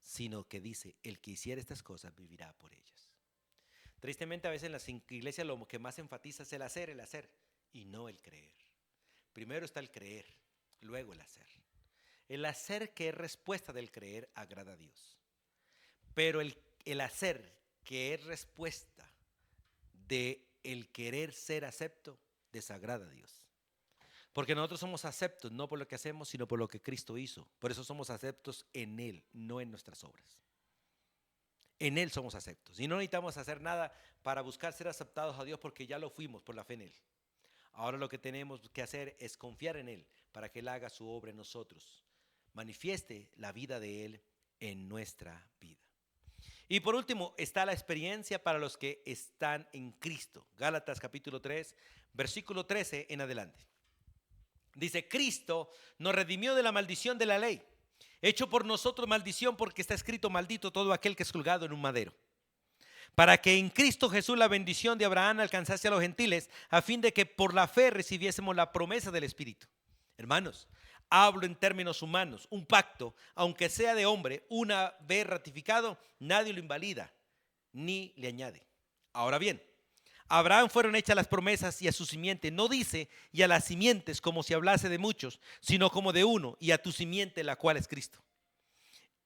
sino que dice, el que hiciera estas cosas vivirá por ellas. Tristemente a veces en las iglesias lo que más enfatiza es el hacer, y no el creer. Primero está el creer, luego el hacer. El hacer que es respuesta del creer agrada a Dios. Pero el hacer que es respuesta del querer ser acepto desagrada a Dios. Porque nosotros somos aceptos no por lo que hacemos, sino por lo que Cristo hizo. Por eso somos aceptos en Él, no en nuestras obras. En Él somos aceptos. Y no necesitamos hacer nada para buscar ser aceptados a Dios porque ya lo fuimos por la fe en Él. Ahora lo que tenemos que hacer es confiar en Él para que Él haga su obra en nosotros. manifieste la vida de Él en nuestra vida. Y por último está la experiencia para los que están en Cristo. Gálatas capítulo 3, versículo 13 en adelante. Dice: Cristo nos redimió de la maldición de la ley, hecho por nosotros maldición, porque está escrito: maldito todo aquel que es colgado en un madero. Para que en Cristo Jesús la bendición de Abraham alcanzase a los gentiles, a fin de que por la fe recibiésemos la promesa del Espíritu. Hermanos, hablo en términos humanos. Un pacto, aunque sea de hombre, una vez ratificado, nadie lo invalida ni le añade. Ahora bien, a Abraham fueron hechas las promesas y a su simiente. No dice y a las simientes como si hablase de muchos, sino como de uno, y a tu simiente, la cual es Cristo.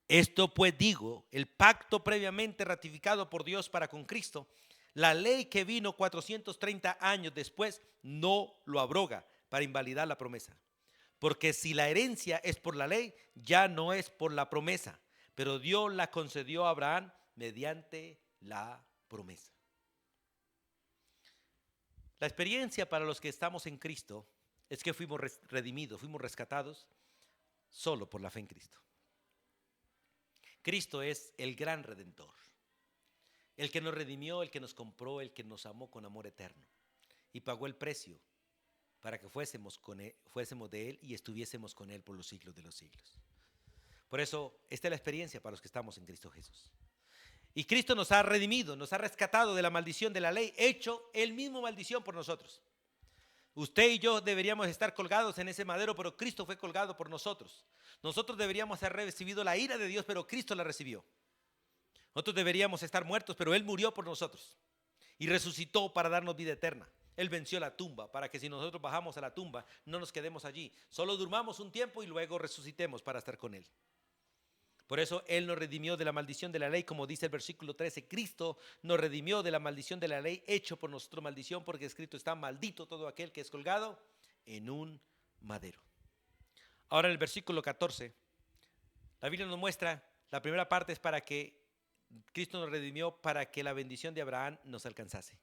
Esto pues digo, el pacto previamente ratificado por Dios para con Cristo, la ley que vino 430 años después, no lo abroga para invalidar la promesa. Porque si la herencia es por la ley, ya no es por la promesa, pero Dios la concedió a Abraham mediante la promesa. La experiencia para los que estamos en Cristo es que fuimos redimidos, fuimos rescatados solo por la fe en Cristo. Cristo es el gran redentor, el que nos redimió, el que nos compró, el que nos amó con amor eterno y pagó el precio para que fuésemos de Él y estuviésemos con Él por los siglos de los siglos. Por eso, esta es la experiencia para los que estamos en Cristo Jesús. Y Cristo nos ha redimido, nos ha rescatado de la maldición de la ley, hecho Él mismo maldición por nosotros. Usted y yo deberíamos estar colgados en ese madero, pero Cristo fue colgado por nosotros. Nosotros deberíamos haber recibido la ira de Dios, pero Cristo la recibió. Nosotros deberíamos estar muertos, pero Él murió por nosotros y resucitó para darnos vida eterna. Él venció la tumba para que si nosotros bajamos a la tumba no nos quedemos allí, solo durmamos un tiempo y luego resucitemos para estar con Él. Por eso Él nos redimió de la maldición de la ley, como dice el versículo 13. Cristo nos redimió de la maldición de la ley, hecho por nosotros maldición, porque escrito está: maldito todo aquel que es colgado en un madero. Ahora en el versículo 14, la Biblia nos muestra, la primera parte es para que Cristo nos redimió para que la bendición de Abraham nos alcanzase.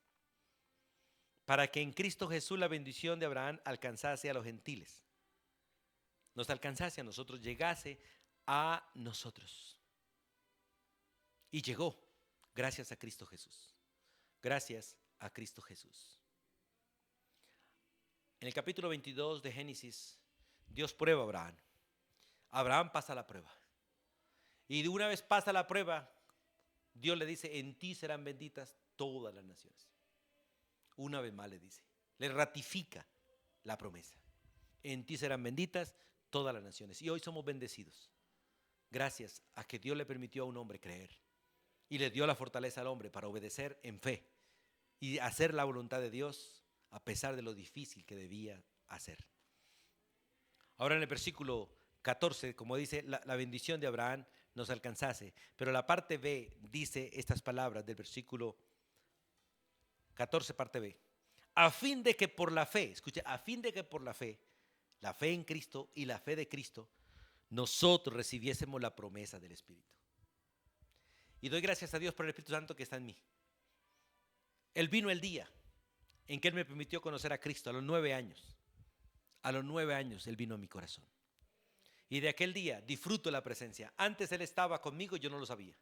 Para que en Cristo Jesús la bendición de Abraham alcanzase a los gentiles. Nos alcanzase a nosotros, llegase a nosotros. Y llegó gracias a Cristo Jesús. Gracias a Cristo Jesús. En el capítulo 22 de Génesis, Dios prueba a Abraham. Abraham pasa la prueba. Y de una vez pasa la prueba, Dios le dice: en ti serán benditas todas las naciones. Una vez más le dice, le ratifica la promesa. En ti serán benditas todas las naciones. Y hoy somos bendecidos gracias a que Dios le permitió a un hombre creer y le dio la fortaleza al hombre para obedecer en fe y hacer la voluntad de Dios a pesar de lo difícil que debía hacer. Ahora en el versículo 14, como dice, la bendición de Abraham nos alcanzase, pero la parte B dice estas palabras del versículo 14, parte B: a fin de que por la fe, escuche, a fin de que por la fe en Cristo y la fe de Cristo, nosotros recibiésemos la promesa del Espíritu. Y doy gracias a Dios por el Espíritu Santo que está en mí. Él vino el día en que Él me permitió conocer a Cristo, a los 9 años. A los 9 años Él vino a mi corazón. Y de aquel día disfruto la presencia. Antes Él estaba conmigo y yo no lo sabía.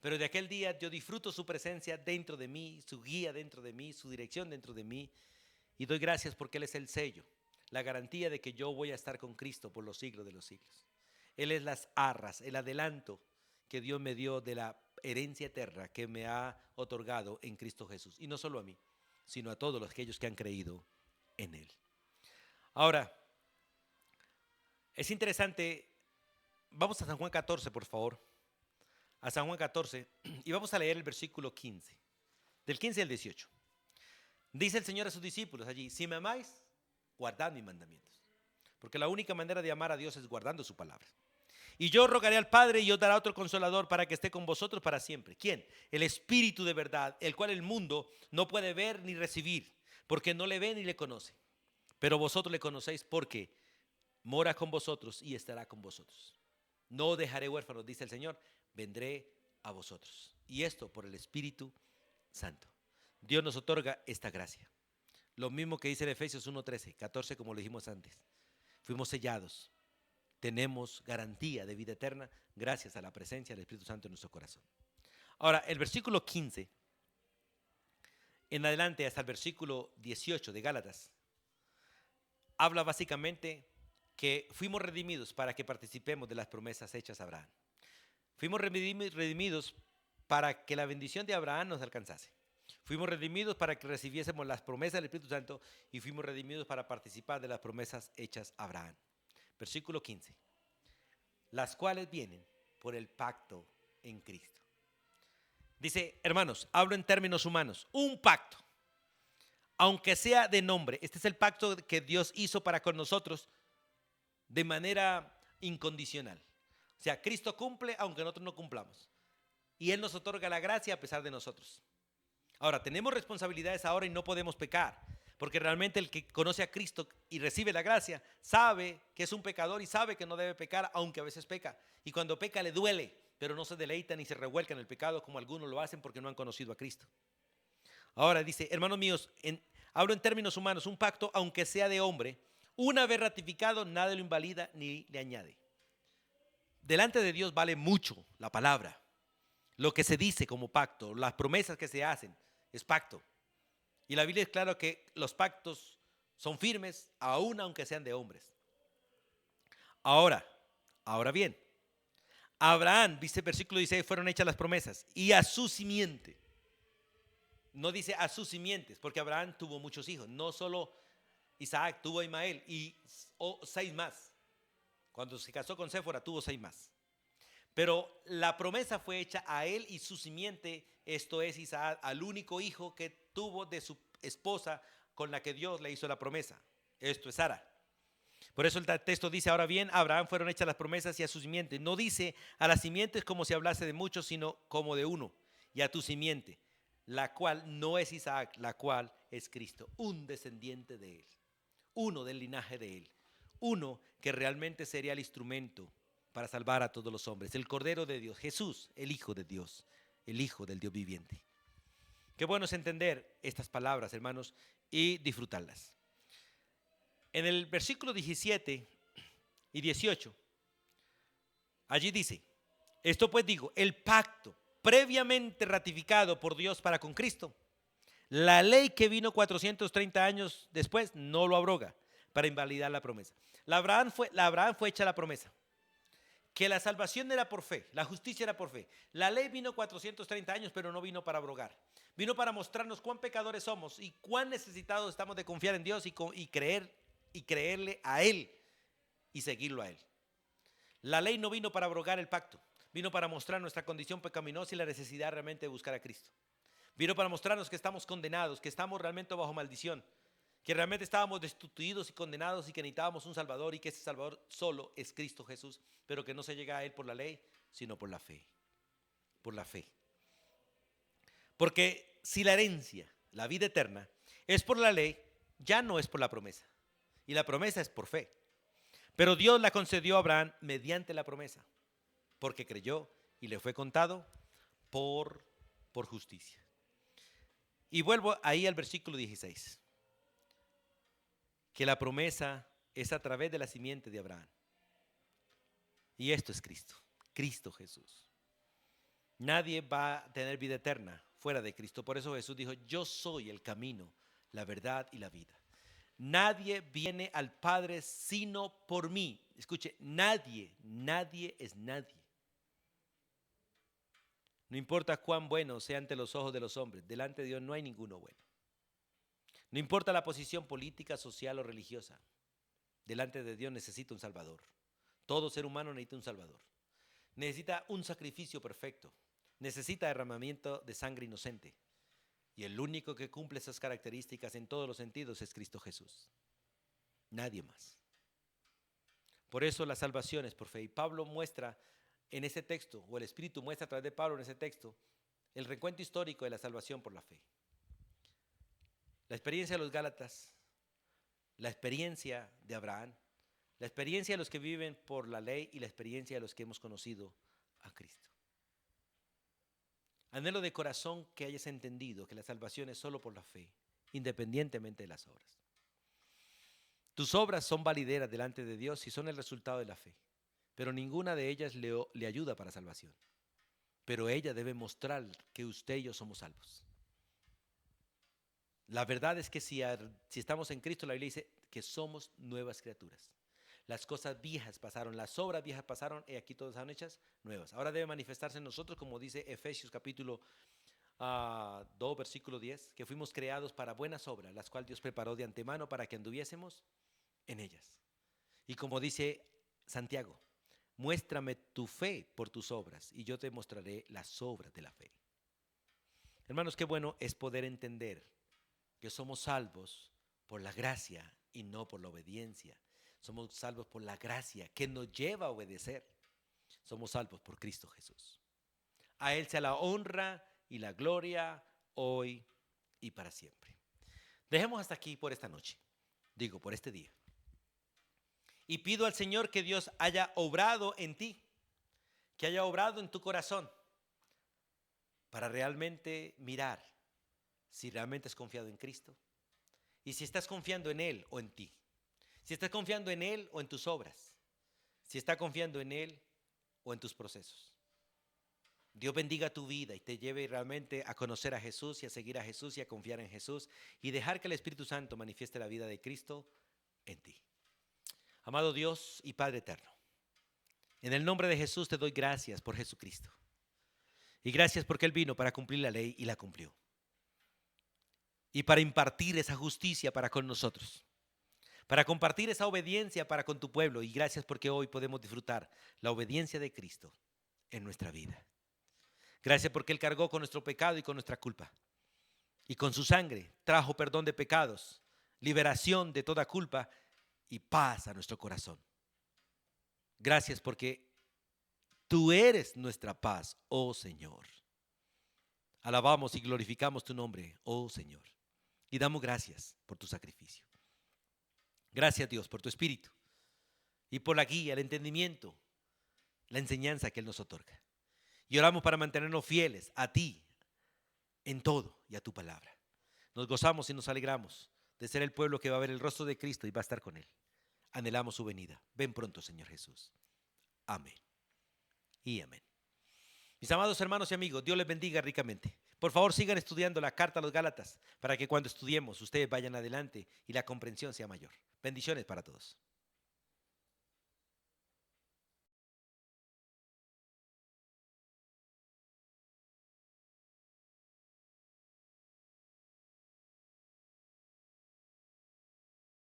Pero de aquel día yo disfruto su presencia dentro de mí, su guía dentro de mí, su dirección dentro de mí. Y doy gracias porque Él es el sello, la garantía de que yo voy a estar con Cristo por los siglos de los siglos. Él es las arras, el adelanto que Dios me dio de la herencia eterna que me ha otorgado en Cristo Jesús. Y no solo a mí, sino a todos aquellos que han creído en Él. Ahora, es interesante, vamos a San Juan 14, por favor. A San Juan 14, y vamos a leer el versículo 15, del 15 al 18. Dice el Señor a sus discípulos allí: si me amáis, guardad mis mandamientos. Porque la única manera de amar a Dios es guardando su palabra. Y yo rogaré al Padre y os dará otro consolador para que esté con vosotros para siempre. ¿Quién? El Espíritu de verdad, el cual el mundo no puede ver ni recibir, porque no le ve ni le conoce. Pero vosotros le conocéis porque mora con vosotros y estará con vosotros. No dejaré huérfanos, dice el Señor, vendré a vosotros. Y esto por el Espíritu Santo. Dios nos otorga esta gracia. Lo mismo que dice en Efesios 1:13, 14, como lo dijimos antes. Fuimos sellados tenemos garantía de vida eterna gracias a la presencia del Espíritu Santo en nuestro corazón. Ahora, el versículo 15 en adelante hasta el versículo 18 de Gálatas habla básicamente que fuimos redimidos para que participemos de las promesas hechas a Abraham. Fuimos redimidos para que la bendición de Abraham nos alcanzase. Fuimos redimidos para que recibiésemos las promesas del Espíritu Santo y fuimos redimidos para participar de las promesas hechas a Abraham. Versículo 15. Las cuales vienen por el pacto en Cristo. Dice, hermanos, hablo en términos humanos, un pacto, aunque sea de nombre. Este es el pacto que Dios hizo para con nosotros de manera incondicional. O sea, Cristo cumple aunque nosotros no cumplamos. Y Él nos otorga la gracia a pesar de nosotros. Ahora, tenemos responsabilidades ahora y no podemos pecar. Porque realmente el que conoce a Cristo y recibe la gracia sabe que es un pecador y sabe que no debe pecar, aunque a veces peca. Y cuando peca le duele, pero no se deleita ni se revuelca en el pecado como algunos lo hacen porque no han conocido a Cristo. Ahora dice, hermanos míos, hablo en términos humanos, un pacto, aunque sea de hombre, una vez ratificado, nada lo invalida ni le añade. Delante de Dios vale mucho la palabra. Lo que se dice como pacto, las promesas que se hacen, es pacto. Y la Biblia es claro que los pactos son firmes, aun aunque sean de hombres. Ahora bien, a Abraham, dice el versículo 16, fueron hechas las promesas, y a su simiente. No dice a sus simientes, porque Abraham tuvo muchos hijos. No solo Isaac, tuvo a Ismael y 6 más. Cuando se casó con Séfora, tuvo 6 más. Pero la promesa fue hecha a él y su simiente, esto es Isaac, al único hijo que tuvo de su esposa con la que Dios le hizo la promesa. Esto es Sara. Por eso el texto dice, ahora bien, a Abraham fueron hechas las promesas y a su simiente. No dice a las simientes como si hablase de muchos, sino como de uno. Y a tu simiente, la cual no es Isaac, la cual es Cristo, un descendiente de él, uno del linaje de él, uno que realmente sería el instrumento para salvar a todos los hombres, el Cordero de Dios, Jesús, el Hijo de Dios, el Hijo del Dios viviente. Qué bueno es entender estas palabras, hermanos, y disfrutarlas. En el versículo 17 y 18, allí dice, esto pues digo, el pacto previamente ratificado por Dios para con Cristo, la ley que vino 430 años después no lo abroga para invalidar la promesa. La Abraham fue hecha la promesa, que la salvación era por fe, la justicia era por fe. La ley vino 430 años, pero no vino para abrogar. Vino para mostrarnos cuán pecadores somos y cuán necesitados estamos de confiar en Dios y creerle a Él y seguirlo a Él. La ley no vino para abrogar el pacto, vino para mostrar nuestra condición pecaminosa y la necesidad realmente de buscar a Cristo. Vino para mostrarnos que estamos condenados, que estamos realmente bajo maldición, que realmente estábamos destituidos y condenados y que necesitábamos un Salvador y que ese Salvador solo es Cristo Jesús, pero que no se llega a Él por la ley, sino por la fe. Por la fe. Porque si la herencia, la vida eterna, es por la ley, ya no es por la promesa. Y la promesa es por fe. Pero Dios la concedió a Abraham mediante la promesa, porque creyó y le fue contado por justicia. Y vuelvo ahí al versículo 16. Que la promesa es a través de la simiente de Abraham. Y esto es Cristo, Cristo Jesús. Nadie va a tener vida eterna fuera de Cristo. Por eso Jesús dijo, yo soy el camino, la verdad y la vida. Nadie viene al Padre sino por mí. Escuche, nadie es nadie. No importa cuán bueno sea ante los ojos de los hombres, delante de Dios no hay ninguno bueno. No importa la posición política, social o religiosa, delante de Dios necesita un Salvador. Todo ser humano necesita un Salvador. Necesita un sacrificio perfecto. Necesita derramamiento de sangre inocente. Y el único que cumple esas características en todos los sentidos es Cristo Jesús. Nadie más. Por eso la salvación es por fe. Y Pablo muestra en ese texto, o el Espíritu muestra a través de Pablo en ese texto, el recuento histórico de la salvación por la fe. La experiencia de los Gálatas, la experiencia de Abraham, la experiencia de los que viven por la ley y la experiencia de los que hemos conocido a Cristo. Anhelo de corazón que hayas entendido que la salvación es solo por la fe, independientemente de las obras. Tus obras son valideras delante de Dios y son el resultado de la fe. pero ninguna de ellas le ayuda para salvación. Pero ella debe mostrar que usted y yo somos salvos. La verdad es que si estamos en Cristo, la Biblia dice que somos nuevas criaturas. Las cosas viejas pasaron, las obras viejas pasaron y aquí todas son hechas nuevas. Ahora debe manifestarse en nosotros, como dice Efesios capítulo 2, versículo 10, que fuimos creados para buenas obras, las cuales Dios preparó de antemano para que anduviésemos en ellas. Y como dice Santiago, muéstrame tu fe por tus obras y yo te mostraré las obras de la fe. Hermanos, qué bueno es poder entender que somos salvos por la gracia y no por la obediencia. Somos salvos por la gracia que nos lleva a obedecer. Somos salvos por Cristo Jesús. A Él sea la honra y la gloria hoy y para siempre. Dejemos hasta aquí por esta noche, por este día. Y pido al Señor que Dios haya obrado en ti, que haya obrado en tu corazón, para realmente mirar si realmente has confiado en Cristo y si estás confiando en Él o en ti. Si estás confiando en Él o en tus obras. Si estás confiando en Él o en tus procesos. Dios bendiga tu vida y te lleve realmente a conocer a Jesús y a seguir a Jesús y a confiar en Jesús y dejar que el Espíritu Santo manifieste la vida de Cristo en ti. Amado Dios y Padre eterno, en el nombre de Jesús te doy gracias por Jesucristo. Y gracias porque Él vino para cumplir la ley y la cumplió. Y para impartir esa justicia para con nosotros. Para compartir esa obediencia para con tu pueblo. Y gracias porque hoy podemos disfrutar la obediencia de Cristo en nuestra vida. Gracias porque Él cargó con nuestro pecado y con nuestra culpa. Y con su sangre trajo perdón de pecados, liberación de toda culpa y paz a nuestro corazón. Gracias porque tú eres nuestra paz, oh Señor. Alabamos y glorificamos tu nombre, oh Señor. Y damos gracias por tu sacrificio. Gracias, Dios, por tu Espíritu y por la guía, el entendimiento, la enseñanza que Él nos otorga. Y oramos para mantenernos fieles a ti en todo y a tu palabra. Nos gozamos y nos alegramos de ser el pueblo que va a ver el rostro de Cristo y va a estar con Él. Anhelamos su venida. Ven pronto, Señor Jesús. Amén y amén. Mis amados hermanos y amigos, Dios les bendiga ricamente. Por favor, sigan estudiando la carta a los Gálatas para que cuando estudiemos ustedes vayan adelante y la comprensión sea mayor. Bendiciones para todos.